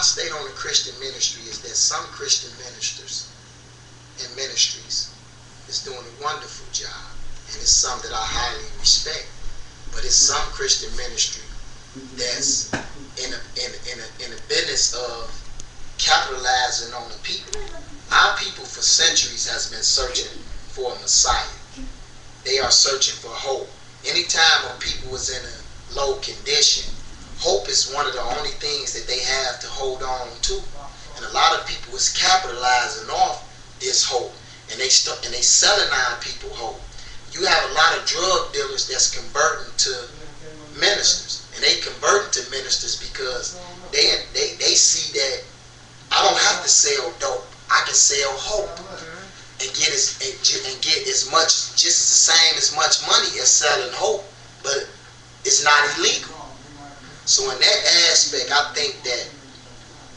state on the Christian ministry is that some Christian ministers and ministries is doing a wonderful job, and it's some that I highly respect. But it's some Christian ministry that's in a business of capitalizing on the people. Our people for centuries has been searching for a Messiah. They are searching for hope. Anytime a people was in a low condition, hope is one of the only things that they have to hold on to. And a lot of people is capitalizing off this hope, and they selling our people hope. You have a lot of drug dealers that's converting to ministers, and they converting to ministers because they see that I don't have to sell dope. I can sell hope and get as much, just the same as much money as selling hope, but it's not illegal. So in that aspect, I think that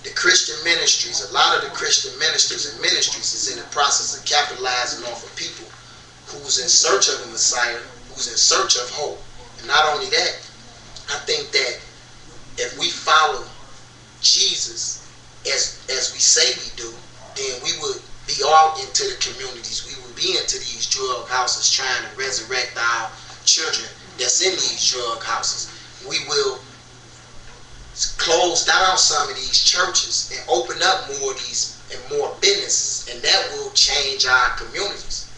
the Christian ministries, a lot of the Christian ministers and ministries is in the process of capitalizing off of people who's in search of a Messiah, who's in search of hope. And not only that, I think that if we follow Jesus as we say we do, then we would be all into the communities. We would be into these drug houses trying to resurrect our children that's in these drug houses. We will close down some of these churches and open up more of these and more businesses, and that will change our communities.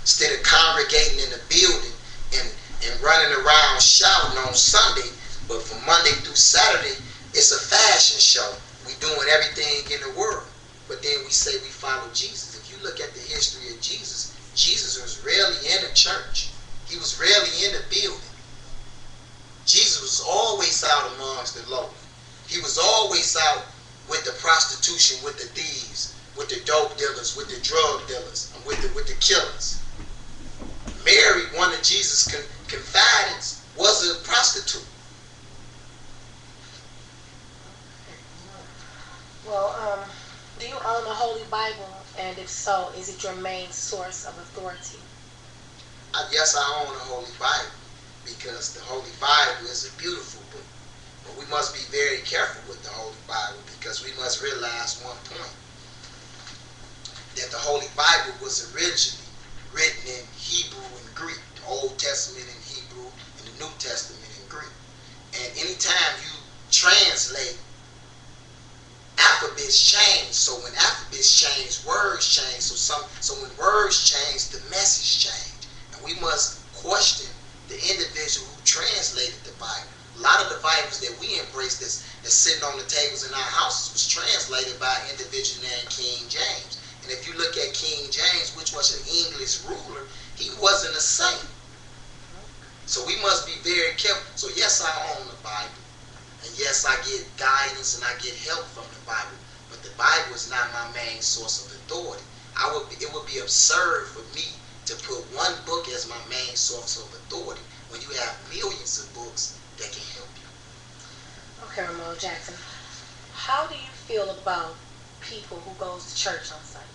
Instead of congregating in the building and running around shouting on Sunday, but from Monday through Saturday, it's a fashion show. We doing everything in the world, but then we say we follow Jesus. If you look at the history of Jesus, Jesus was rarely in a church. He was rarely in a building. Jesus was always out amongst the lowly. He was always out with the prostitution, with the thieves, with the dope dealers, with the drug dealers, and with the killers. Mary, one of Jesus' confidants, was a prostitute. Well, do you own the Holy Bible? And if so, is it your main source of authority? Yes, I own the Holy Bible, because the Holy Bible is a beautiful book. But we must be very careful with the Holy Bible, because we must realize one point, that the Holy Bible was originally written in Hebrew and Greek, the Old Testament in Hebrew and the New Testament in Greek. And anytime you translate, alphabets change. So when alphabets change, words change. So when words change, the message change. And we must question the individual who translated the Bible. A lot of the Bibles that we embrace that's sitting on the tables in our houses was translated by an individual named King James. And if you look at King James, which was an English ruler, he wasn't a saint. So we must be very careful. So yes, I own the Bible. And yes, I get guidance and I get help from the Bible. But the Bible is not my main source of authority. It would be absurd for me to put one book as my main source of authority when you have millions of books that can help you. Okay, Raymon Jackson. How do you feel about people who goes to church on Sunday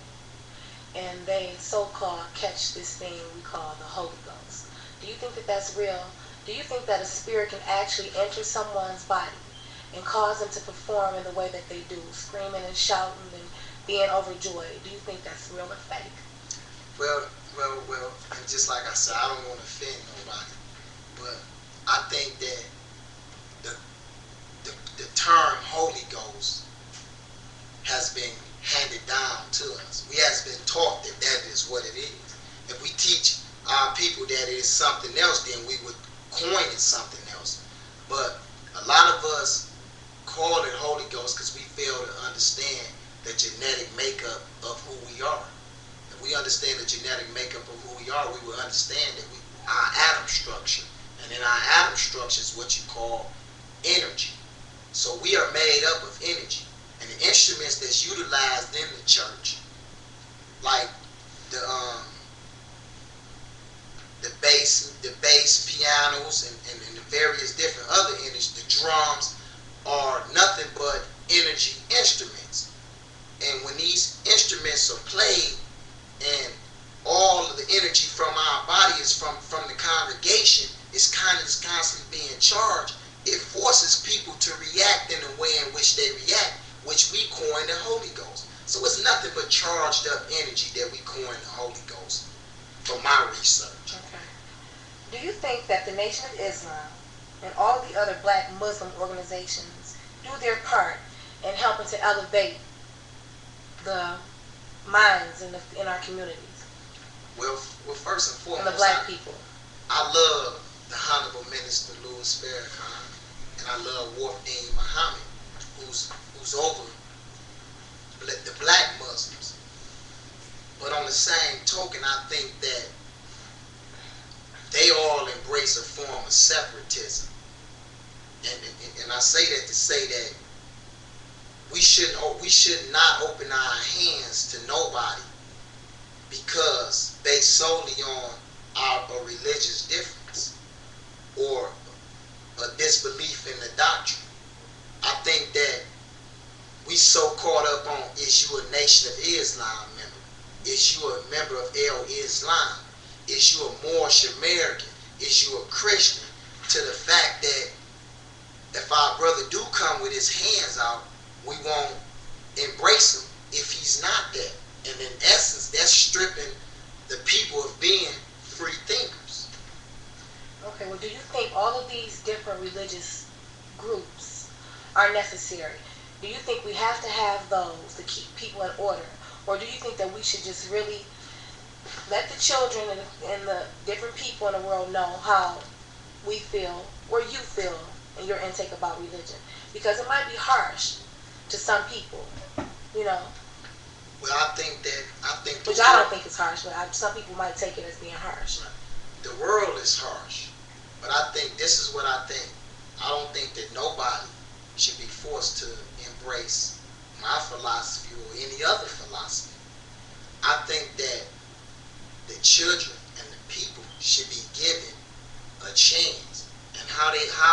and they so-called catch this thing we call the Holy Ghost? Do you think that that's real? Do you think that a spirit can actually enter someone's body and cause them to perform in the way that they do, screaming and shouting and being overjoyed? Do you think that's real or fake? Well, and just like I said, I don't want to offend nobody, but I think that the term Holy Ghost has been handed down to us. We has been taught that that is what it is. If we teach our people that it is something else, then we would coin it something else. But a lot of us call it Holy Ghost because we fail to understand the genetic makeup of who we are. If we understand the genetic makeup of who we are, we will understand that our atom structure, and in our atom structure is what you call energy. So we are made up of energy. And the instruments that's utilized in the church, like the bass pianos and the various different other energies, the drums are nothing but energy instruments. And when these instruments are played and all of the energy from our body is from the congregation, is constantly being charged, it forces people to react in the way in which they react, which in the Holy Ghost. So it's nothing but charged up energy that we call in the Holy Ghost from my research. Okay. Do you think that the Nation of Islam and all the other black Muslim organizations do their part in helping to elevate the minds in our communities? Well, first and foremost, and the black people. I love the Honorable Minister Louis Farrakhan, and I love Wafdeen Muhammad, who's over the black Muslims. But on the same token, I think that they all embrace a form of separatism. And I say that to say that we should not open our hands to nobody because based solely on a religious difference or a disbelief in the doctrine. I think that we so caught up on, is you a Nation of Islam member? Is you a member of El Islam? Is you a Moorish American? Is you a Christian? To the fact that if our brother do come with his hands out, we won't embrace him if he's not that. And in essence, that's stripping the people of being free thinkers. Okay, well, do you think all of these different religious groups are necessary? Do you think we have to have those to keep people in order? Or do you think that we should just really let the children and the different people in the world know how we feel, or you feel, in your intake about religion? Because it might be harsh to some people, you know. Well, I think which I don't think it's harsh, but some people might take it as being harsh. The world is harsh, but I think this is what I think. I don't think that nobody should be forced to embrace my philosophy or any other philosophy. I think that the children and the people should be given a chance. And how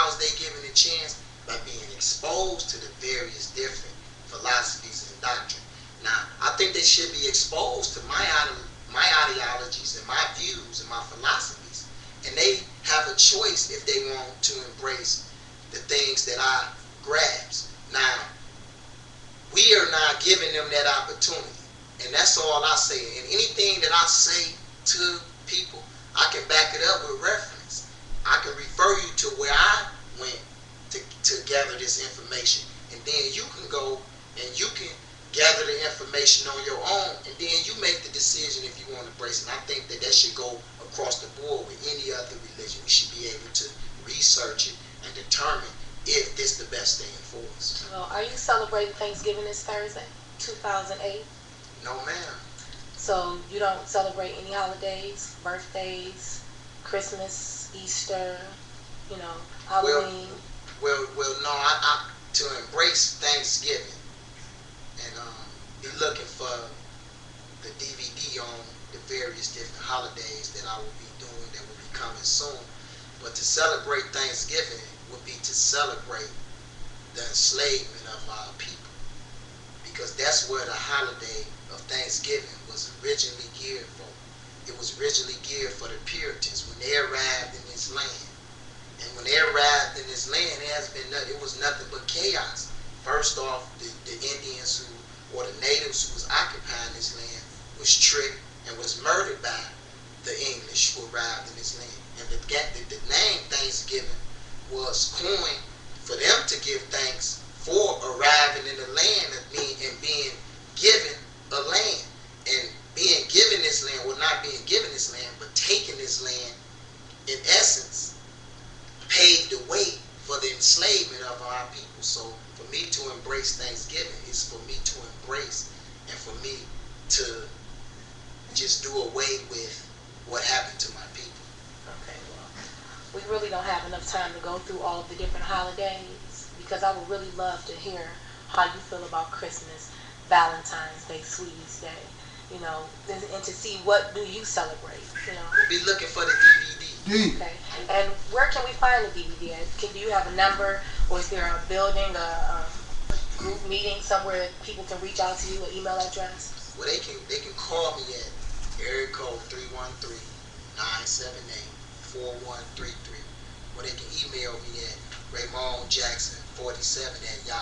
is they given a chance? By being exposed to the various different philosophies and doctrine. Now, I think they should be exposed to my ideologies and my views and my philosophies. And they have a choice if they want to embrace the things that I grasp. Now, we are not giving them that opportunity. And that's all I say. And anything that I say to people, I can back it up with reference. I can refer you to where I went to gather this information. And then you can go and you can gather the information on your own, and then you make the decision if you want to embrace it. And I think that should go across the board with any other religion. We should be able to research it and determine if this is the best thing for us. Well, are you celebrating Thanksgiving this Thursday, 2008? No, ma'am. So you don't celebrate any holidays, birthdays, Christmas, Easter, Halloween? Well, no. I to embrace Thanksgiving and be looking for the DVD on the various different holidays that I will be doing that will be coming soon. But to celebrate Thanksgiving would be to celebrate the enslavement of our people, because that's where the holiday of Thanksgiving was originally geared for. It was originally geared for the Puritans when they arrived in this land. And when they arrived in this land, it was nothing but chaos. First off, the Indians or the natives who was occupying this land was tricked and was murdered by the English who arrived in this land. And the name Thanksgiving was coined for them to give thanks for arriving in the land and being given a land. And being given this land, well, not being given this land, but taking this land, in essence, paved the way for the enslavement of our people. So for me to embrace Thanksgiving is for me to embrace and for me to just do away with what happened to my people. Okay, well, we really don't have enough time to go through all of the different holidays, because I would really love to hear how you feel about Christmas, Valentine's Day, Sweeties Day, and to see what do you celebrate, We'll be looking for the DVD. Okay. And where can we find the DVD? Do you have a number, or is there a building, a group meeting somewhere that people can reach out to you, an email address? Well, they can call me at area code 313-978-4133, or they can email me at RaymonJackson47 at